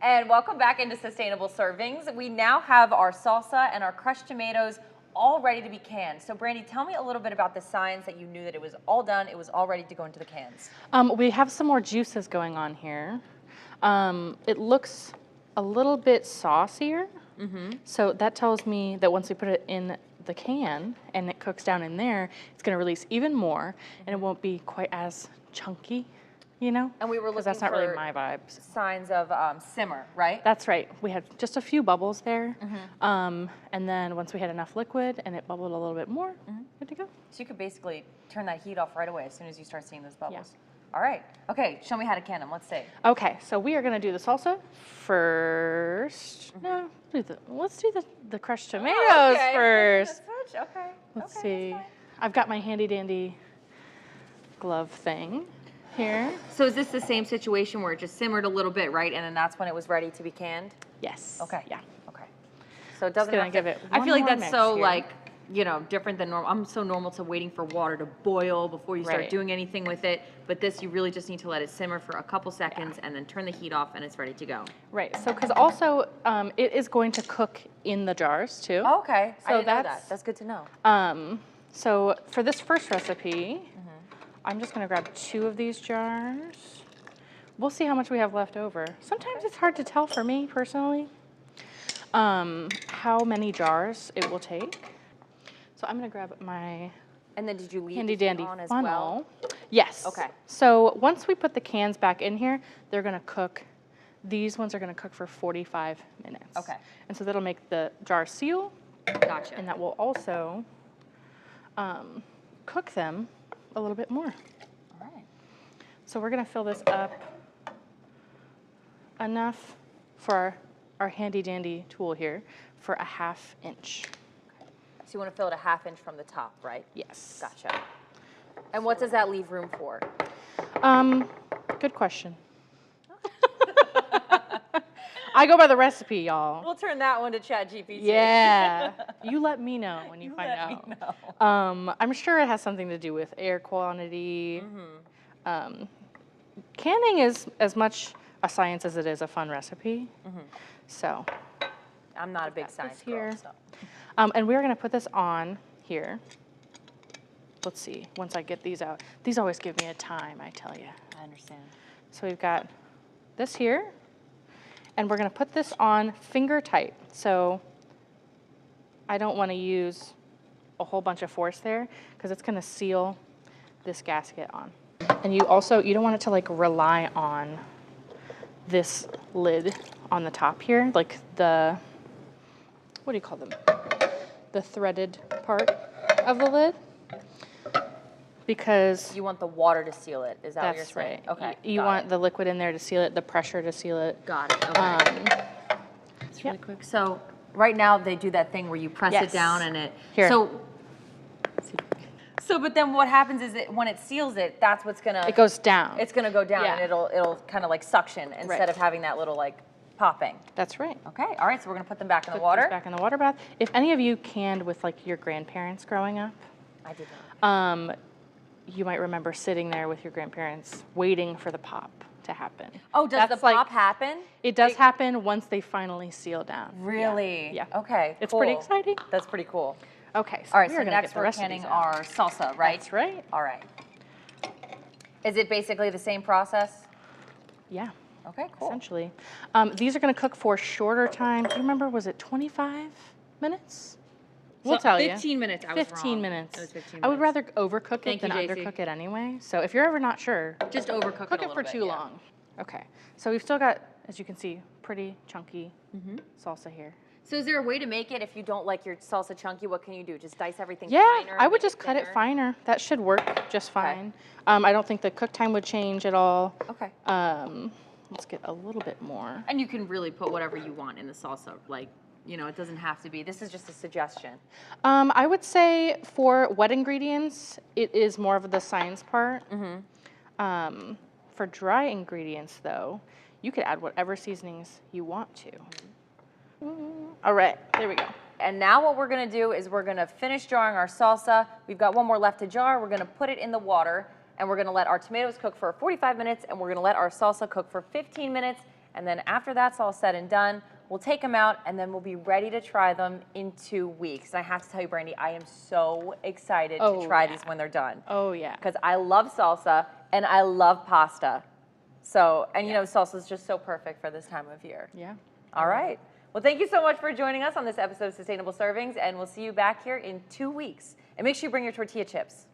And welcome back into Sustainable Servings. We now have our salsa and our crushed tomatoes all ready to be canned. So Brandi, tell me a little bit about the signs that you knew that it was all done, it was all ready to go into the cans. We have some more juices going on here. It looks a little bit saucier. So that tells me that once we put it in the can and it cooks down in there, it's going to release even more and it won't be quite as chunky, you know? And we were looking that's not for really my vibes. signs of simmer, right? That's right. We had just a few bubbles there. And then once we had enough liquid and it bubbled a little bit more, good to go. So you could basically turn that heat off right away as soon as you start seeing those bubbles. Yeah. All right. Okay, show me how to can them. Let's see. Okay, so we are going to do the salsa first. No, let's do the crushed tomatoes first. Okay. Let's see. I've got my handy dandy glove thing here. So is this the same situation where it just simmered a little bit, right? And then that's when it was ready to be canned? Yes. Okay. Yeah. Okay. So it doesn't have to give it I one feel like more that's so mix here. like, you know, different than normal. I'm so normal to waiting for water to boil before you start Right. doing anything with it. But this, you really just need to let it simmer for a couple seconds and then turn the heat off and it's ready to go. Right. So, because also it is going to cook in the jars too. Oh, okay. So I didn't know that. That's good to know. So for this first recipe, I'm just going to grab 2 of these jars. We'll see how much we have left over. Sometimes it's hard to tell for me personally how many jars it will take. So I'm going to grab my And then did you leave handy the heat dandy on as funnel. well? Yes. Okay. So once we put the cans back in here, they're going to cook. These ones are going to cook for 45 minutes. Okay. And so that'll make the jar seal. Gotcha. And that will also cook them a little bit more. All right. So we're going to fill this up enough for our handy dandy tool here for a 1/2 inch. So you want to fill it a 1/2 inch from the top, right? Yes. Gotcha. And what does that leave room for? Good question. I go by the recipe, y'all. We'll turn that one to ChatGPT. Yeah. You let me know when you find let out. me know. I'm sure it has something to do with air quantity. Canning is as much a science as it is a fun recipe. So I'm not a big science girl, here. so. and we're going to put this on here. Let's see, once I get these out. These always give me a time, I tell you. I understand. So we've got this here, and we're going to put this on finger tight. So I don't want to use a whole bunch of force there because it's going to seal this gasket on. And you don't want it to like rely on this lid on the top here, like the, what do you call them? The threaded part of the lid. Because You want the water to seal it, is that what you're that's saying? right. Okay. You want the liquid in there to seal it, the pressure to seal it. Got it, okay. It's really quick. So right now they do that thing where you press it Yes. down and it, Here. So, but then what happens is that when it seals it, that's what's gonna, It goes down. it's gonna go down Yeah. and it'll kind of like suction instead Right. of having that little like popping. That's right. Okay, all right, so we're gonna put them back in the Put water. these back in the water bath. If any of you canned with like your grandparents growing up, I did not. you might remember sitting there with your grandparents waiting for the pop to happen. Oh, does the That's like- pop happen? It does happen once they finally seal down. Really? Yeah. Okay, It's pretty cool. exciting. That's pretty cool. Okay, so All right, we so are gonna next get the we're rest of canning these out. our salsa, right? That's right. All right. Is it basically the same process? Yeah, Okay, cool. essentially. These are going to cook for a shorter time. Do you remember, was it 25 minutes? We'll tell you. 15 minutes, I was 15 wrong. minutes. It was 15 I would minutes. rather overcook Thank it than you, JC. undercook it anyway. So if you're ever not sure, Just overcook it cook a it little for bit, too yeah. long. Okay, so we've still got, as you can see, pretty chunky salsa here. So is there a way to make it if you don't like your salsa chunky? What can you do? Just dice everything Yeah, finer? I would make just cut it thinner? finer. That should work just Okay. fine. I don't think the cook time would change at all. Okay. Let's get a little bit more. And you can really put whatever you want in the salsa. Like, you know, it doesn't have to be. This is just a suggestion. I would say for wet ingredients, it is more of the science part. For dry ingredients, though, you could add whatever seasonings you want to. All right, there we go. And now what we're gonna do is we're gonna finish jarring our salsa. We've got one more left to jar. We're gonna put it in the water and we're gonna let our tomatoes cook for 45 minutes and we're gonna let our salsa cook for 15 minutes. And then after that's all said and done, we'll take them out and then we'll be ready to try them in 2 weeks. And I have to tell you, Brandi, I am so excited to try these when they're done. Oh, yeah. Because I love salsa and I love pasta. So, and you know, salsa is just so perfect for this time of year. Yeah. All right. Well, thank you so much for joining us on this episode of Sustainable Servings, and we'll see you back here in 2 weeks. And make sure you bring your tortilla chips.